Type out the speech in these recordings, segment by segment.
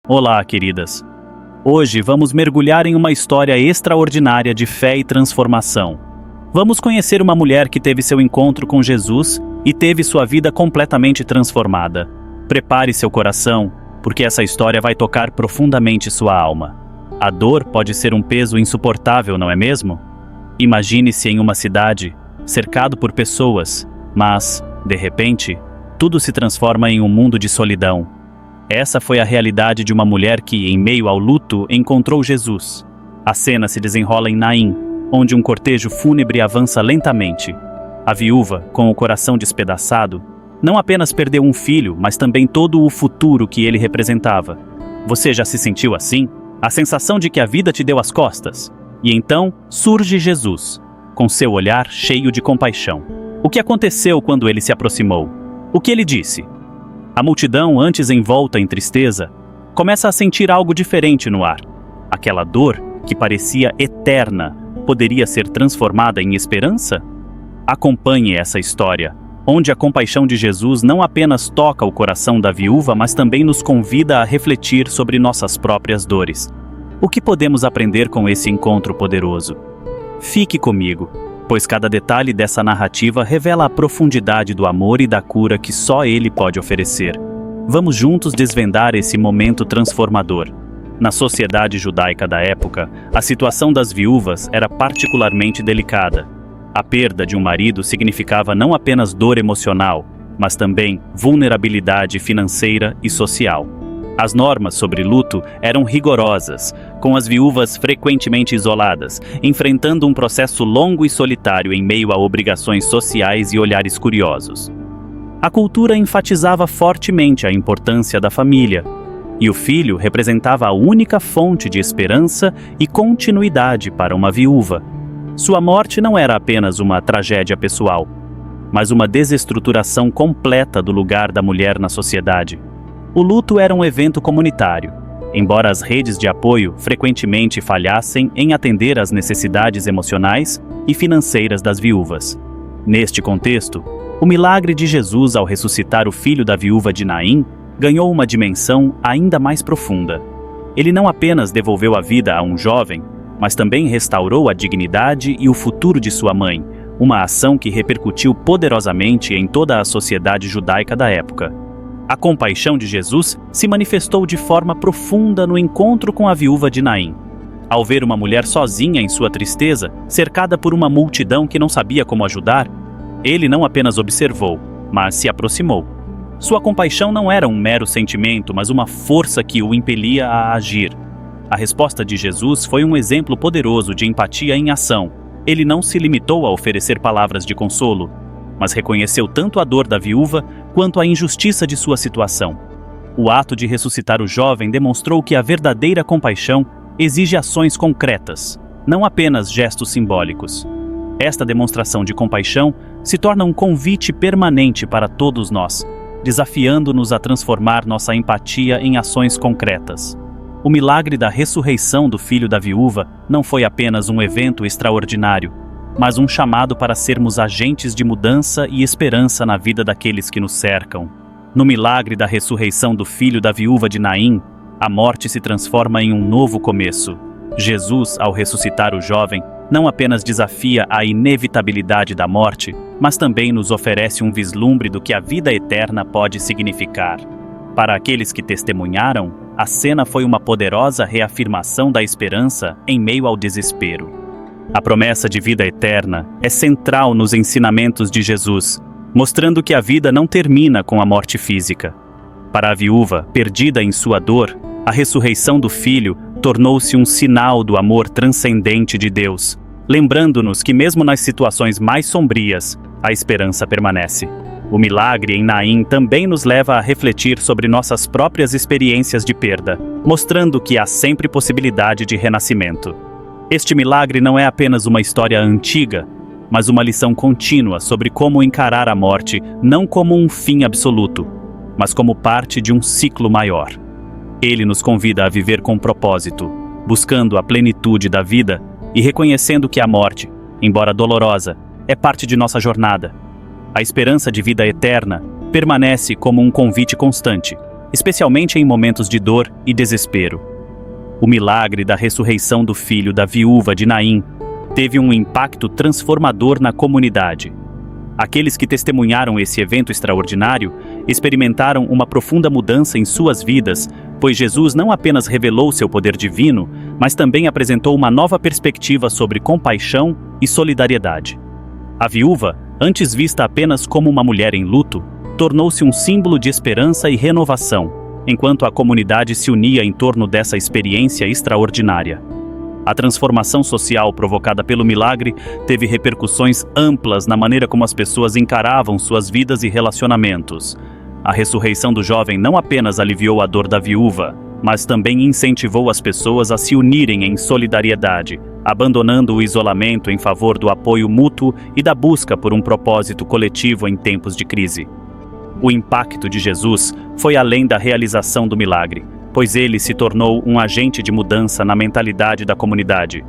Olá, queridas. Hoje vamos mergulhar em uma história extraordinária de fé e transformação. Vamos conhecer uma mulher que teve seu encontro com Jesus e teve sua vida completamente transformada. Prepare seu coração, porque essa história vai tocar profundamente sua alma. A dor pode ser um peso insuportável, não é mesmo? Imagine-se em uma cidade, cercado por pessoas, mas, de repente, tudo se transforma em um mundo de solidão. Essa foi a realidade de uma mulher que, em meio ao luto, encontrou Jesus. A cena se desenrola em Naim, onde um cortejo fúnebre avança lentamente. A viúva, com o coração despedaçado, não apenas perdeu um filho, mas também todo o futuro que ele representava. Você já se sentiu assim? A sensação de que a vida te deu as costas? E então surge Jesus, com seu olhar cheio de compaixão. O que aconteceu quando ele se aproximou? O que ele disse? A multidão, antes envolta em tristeza, começa a sentir algo diferente no ar. Aquela dor, que parecia eterna, poderia ser transformada em esperança? Acompanhe essa história, onde a compaixão de Jesus não apenas toca o coração da viúva, mas também nos convida a refletir sobre nossas próprias dores. O que podemos aprender com esse encontro poderoso? Fique comigo, pois cada detalhe dessa narrativa revela a profundidade do amor e da cura que só Ele pode oferecer. Vamos juntos desvendar esse momento transformador. Na sociedade judaica da época, a situação das viúvas era particularmente delicada. A perda de um marido significava não apenas dor emocional, mas também vulnerabilidade financeira e social. As normas sobre luto eram rigorosas, com as viúvas frequentemente isoladas, enfrentando um processo longo e solitário em meio a obrigações sociais e olhares curiosos. A cultura enfatizava fortemente a importância da família, e o filho representava a única fonte de esperança e continuidade para uma viúva. Sua morte não era apenas uma tragédia pessoal, mas uma desestruturação completa do lugar da mulher na sociedade. O luto era um evento comunitário, embora as redes de apoio frequentemente falhassem em atender às necessidades emocionais e financeiras das viúvas. Neste contexto, o milagre de Jesus ao ressuscitar o filho da viúva de Naim ganhou uma dimensão ainda mais profunda. Ele não apenas devolveu a vida a um jovem, mas também restaurou a dignidade e o futuro de sua mãe, uma ação que repercutiu poderosamente em toda a sociedade judaica da época. A compaixão de Jesus se manifestou de forma profunda no encontro com a viúva de Naim. Ao ver uma mulher sozinha em sua tristeza, cercada por uma multidão que não sabia como ajudar, ele não apenas observou, mas se aproximou. Sua compaixão não era um mero sentimento, mas uma força que o impelia a agir. A resposta de Jesus foi um exemplo poderoso de empatia em ação. Ele não se limitou a oferecer palavras de consolo, mas reconheceu tanto a dor da viúva quanto a injustiça de sua situação. O ato de ressuscitar o jovem demonstrou que a verdadeira compaixão exige ações concretas, não apenas gestos simbólicos. Esta demonstração de compaixão se torna um convite permanente para todos nós, desafiando-nos a transformar nossa empatia em ações concretas. O milagre da ressurreição do filho da viúva não foi apenas um evento extraordinário, mas um chamado para sermos agentes de mudança e esperança na vida daqueles que nos cercam. No milagre da ressurreição do filho da viúva de Naim, a morte se transforma em um novo começo. Jesus, ao ressuscitar o jovem, não apenas desafia a inevitabilidade da morte, mas também nos oferece um vislumbre do que a vida eterna pode significar. Para aqueles que testemunharam, a cena foi uma poderosa reafirmação da esperança em meio ao desespero. A promessa de vida eterna é central nos ensinamentos de Jesus, mostrando que a vida não termina com a morte física. Para a viúva, perdida em sua dor, a ressurreição do filho tornou-se um sinal do amor transcendente de Deus, lembrando-nos que mesmo nas situações mais sombrias, a esperança permanece. O milagre em Naim também nos leva a refletir sobre nossas próprias experiências de perda, mostrando que há sempre possibilidade de renascimento. Este milagre não é apenas uma história antiga, mas uma lição contínua sobre como encarar a morte não como um fim absoluto, mas como parte de um ciclo maior. Ele nos convida a viver com propósito, buscando a plenitude da vida e reconhecendo que a morte, embora dolorosa, é parte de nossa jornada. A esperança de vida eterna permanece como um convite constante, especialmente em momentos de dor e desespero. O milagre da ressurreição do filho da viúva de Naim teve um impacto transformador na comunidade. Aqueles que testemunharam esse evento extraordinário experimentaram uma profunda mudança em suas vidas, pois Jesus não apenas revelou seu poder divino, mas também apresentou uma nova perspectiva sobre compaixão e solidariedade. A viúva, antes vista apenas como uma mulher em luto, tornou-se um símbolo de esperança e renovação, enquanto a comunidade se unia em torno dessa experiência extraordinária. A transformação social provocada pelo milagre teve repercussões amplas na maneira como as pessoas encaravam suas vidas e relacionamentos. A ressurreição do jovem não apenas aliviou a dor da viúva, mas também incentivou as pessoas a se unirem em solidariedade, abandonando o isolamento em favor do apoio mútuo e da busca por um propósito coletivo em tempos de crise. O impacto de Jesus foi além da realização do milagre, pois ele se tornou um agente de mudança na mentalidade da comunidade.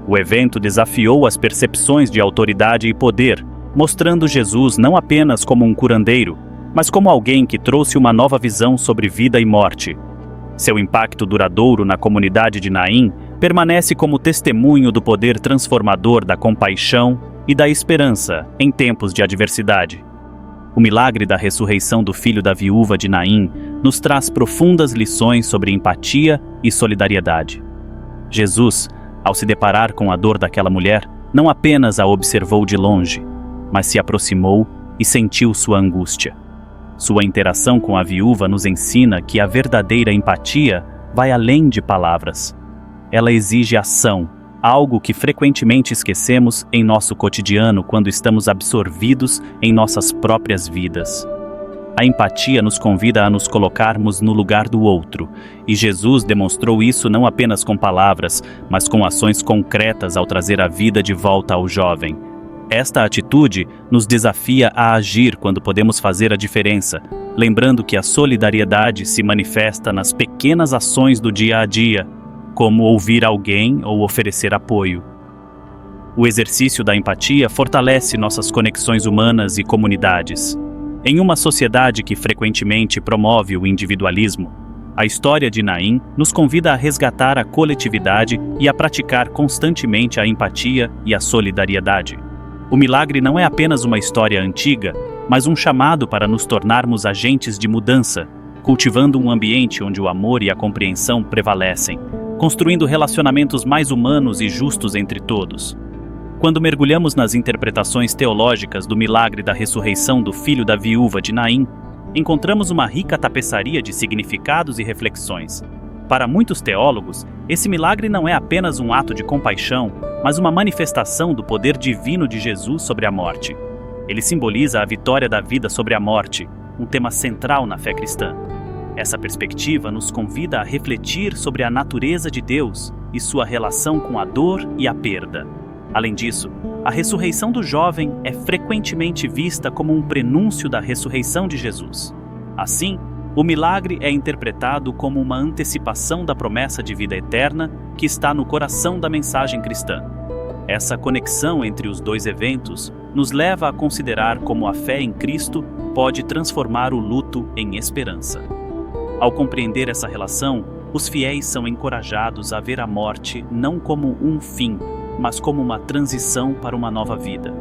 O evento desafiou as percepções de autoridade e poder, mostrando Jesus não apenas como um curandeiro, mas como alguém que trouxe uma nova visão sobre vida e morte. Seu impacto duradouro na comunidade de Naim permanece como testemunho do poder transformador da compaixão e da esperança em tempos de adversidade. O milagre da ressurreição do filho da viúva de Naim nos traz profundas lições sobre empatia e solidariedade. Jesus, ao se deparar com a dor daquela mulher, não apenas a observou de longe, mas se aproximou e sentiu sua angústia. Sua interação com a viúva nos ensina que a verdadeira empatia vai além de palavras. Ela exige ação, algo que frequentemente esquecemos em nosso cotidiano quando estamos absorvidos em nossas próprias vidas. A empatia nos convida a nos colocarmos no lugar do outro, e Jesus demonstrou isso não apenas com palavras, mas com ações concretas ao trazer a vida de volta ao jovem. Esta atitude nos desafia a agir quando podemos fazer a diferença, lembrando que a solidariedade se manifesta nas pequenas ações do dia a dia, como ouvir alguém ou oferecer apoio. O exercício da empatia fortalece nossas conexões humanas e comunidades. Em uma sociedade que frequentemente promove o individualismo, a história de Naim nos convida a resgatar a coletividade e a praticar constantemente a empatia e a solidariedade. O milagre não é apenas uma história antiga, mas um chamado para nos tornarmos agentes de mudança, cultivando um ambiente onde o amor e a compreensão prevalecem, construindo relacionamentos mais humanos e justos entre todos. Quando mergulhamos nas interpretações teológicas do milagre da ressurreição do filho da viúva de Naim, encontramos uma rica tapeçaria de significados e reflexões. Para muitos teólogos, esse milagre não é apenas um ato de compaixão, mas uma manifestação do poder divino de Jesus sobre a morte. Ele simboliza a vitória da vida sobre a morte, um tema central na fé cristã. Essa perspectiva nos convida a refletir sobre a natureza de Deus e sua relação com a dor e a perda. Além disso, a ressurreição do jovem é frequentemente vista como um prenúncio da ressurreição de Jesus. Assim, o milagre é interpretado como uma antecipação da promessa de vida eterna que está no coração da mensagem cristã. Essa conexão entre os dois eventos nos leva a considerar como a fé em Cristo pode transformar o luto em esperança. Ao compreender essa relação, os fiéis são encorajados a ver a morte não como um fim, mas como uma transição para uma nova vida.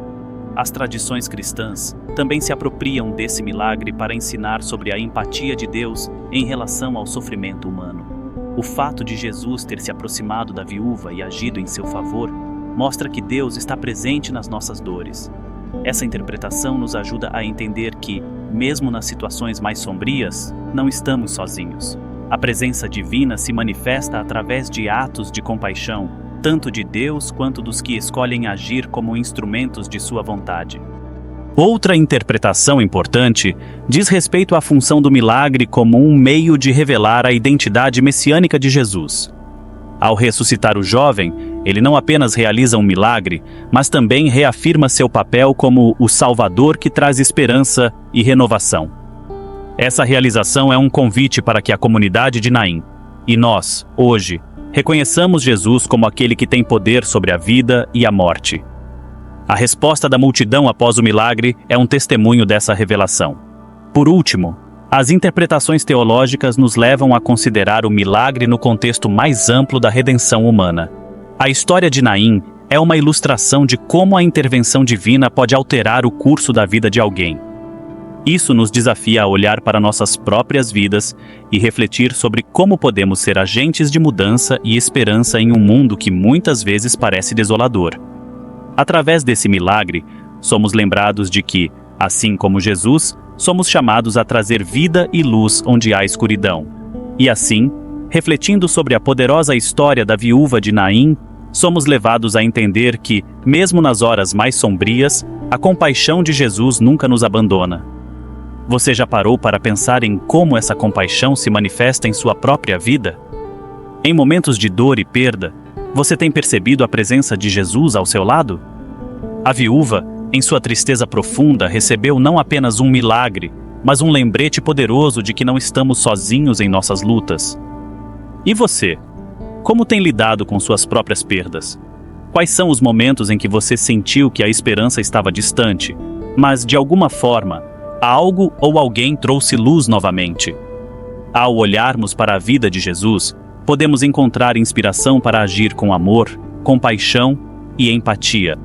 As tradições cristãs também se apropriam desse milagre para ensinar sobre a empatia de Deus em relação ao sofrimento humano. O fato de Jesus ter se aproximado da viúva e agido em seu favor mostra que Deus está presente nas nossas dores. Essa interpretação nos ajuda a entender que, mesmo nas situações mais sombrias, não estamos sozinhos. A presença divina se manifesta através de atos de compaixão, tanto de Deus quanto dos que escolhem agir como instrumentos de sua vontade. Outra interpretação importante diz respeito à função do milagre como um meio de revelar a identidade messiânica de Jesus. Ao ressuscitar o jovem, ele não apenas realiza um milagre, mas também reafirma seu papel como o Salvador que traz esperança e renovação. Essa realização é um convite para que a comunidade de Naim, e nós, hoje, reconheçamos Jesus como aquele que tem poder sobre a vida e a morte. A resposta da multidão após o milagre é um testemunho dessa revelação. Por último, As interpretações teológicas nos levam a considerar o milagre no contexto mais amplo da redenção humana. A história de Naim é uma ilustração de como a intervenção divina pode alterar o curso da vida de alguém. Isso nos desafia a olhar para nossas próprias vidas e refletir sobre como podemos ser agentes de mudança e esperança em um mundo que muitas vezes parece desolador. Através desse milagre, somos lembrados de que, assim como Jesus, somos chamados a trazer vida e luz onde há escuridão. E assim, refletindo sobre a poderosa história da viúva de Naim, somos levados a entender que, mesmo nas horas mais sombrias, a compaixão de Jesus nunca nos abandona. Você já parou para pensar em como essa compaixão se manifesta em sua própria vida? Em momentos de dor e perda, você tem percebido a presença de Jesus ao seu lado? A viúva, em sua tristeza profunda, recebeu não apenas um milagre, mas um lembrete poderoso de que não estamos sozinhos em nossas lutas. E você? Como tem lidado com suas próprias perdas? Quais são os momentos em que você sentiu que a esperança estava distante, mas, de alguma forma, algo ou alguém trouxe luz novamente? Ao olharmos para a vida de Jesus, podemos encontrar inspiração para agir com amor, compaixão e empatia.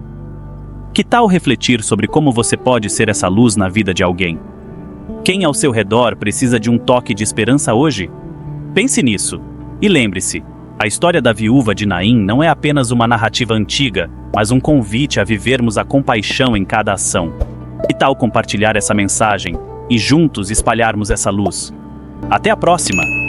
Que tal refletir sobre como você pode ser essa luz na vida de alguém? Quem ao seu redor precisa de um toque de esperança hoje? Pense nisso e lembre-se, a história da viúva de Naim não é apenas uma narrativa antiga, mas um convite a vivermos a compaixão em cada ação. Que tal compartilhar essa mensagem e juntos espalharmos essa luz? Até a próxima!